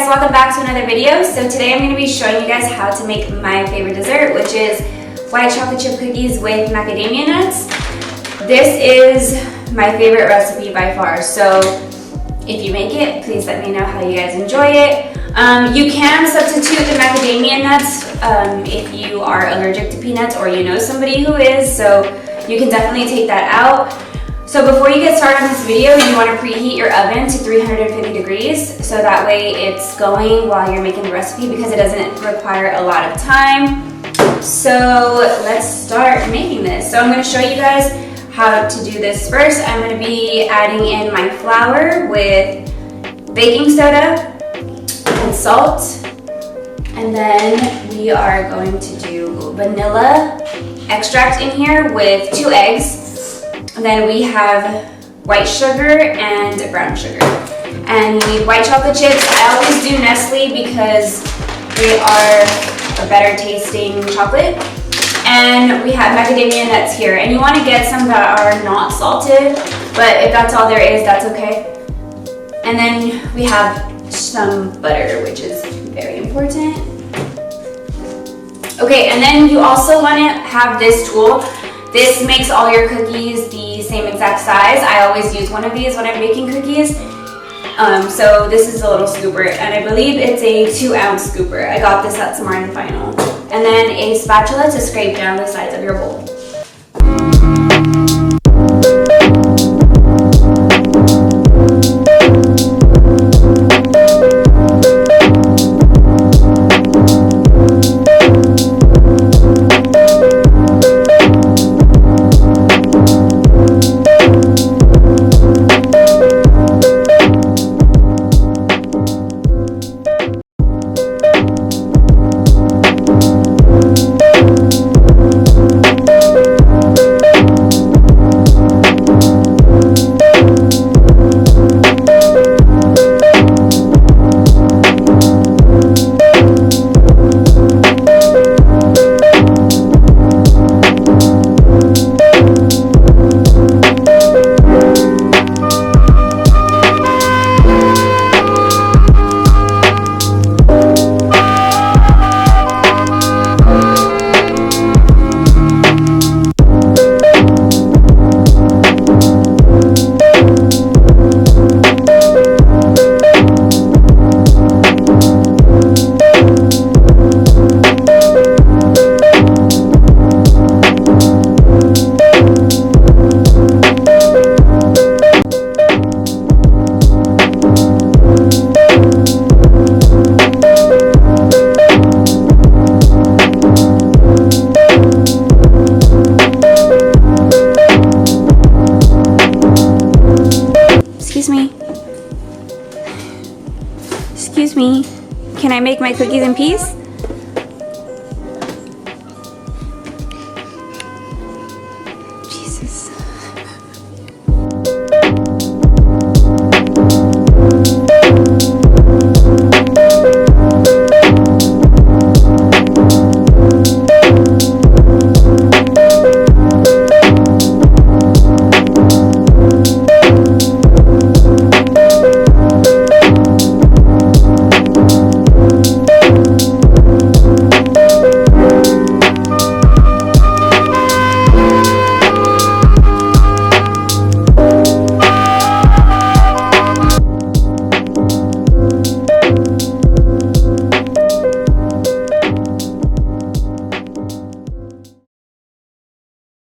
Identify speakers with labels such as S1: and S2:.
S1: guys, welcome back to another video. So today I'm going to be showing you guys how to make my favorite dessert, which is white chocolate chip cookies with macadamia nuts. This is my favorite recipe by far, so if you make it, please let me know how you guys enjoy it. You can substitute the macadamia nuts if you are allergic to peanuts or you know somebody who is, so you can definitely take that out. So before you get started on this video, you want to preheat your oven to 350 degrees so that way it's going while you're making the recipe because it doesn't require a lot of time. So let's start making this. So I'm going to show you guys how to do this first. I'm going to be adding in my flour with baking soda and salt. And then we are going to do vanilla extract in here with 2 eggs. And then we have white sugar and brown sugar. And you need white chocolate chips. I always do Nestle because they are a better tasting chocolate. And we have macadamia nuts here. And you want to get some that are not salted, but if that's all there is, that's okay. And then we have some butter, which is very important. Okay, and then you also want to have this tool. This makes all your cookies the same exact size. I always use one of these when I'm making cookies. So this is a little scooper, and I believe it's a 2-ounce scooper. I got this at Smart and Final. And then a spatula to scrape down the sides of your bowl. Excuse me, can I make my cookies in peace?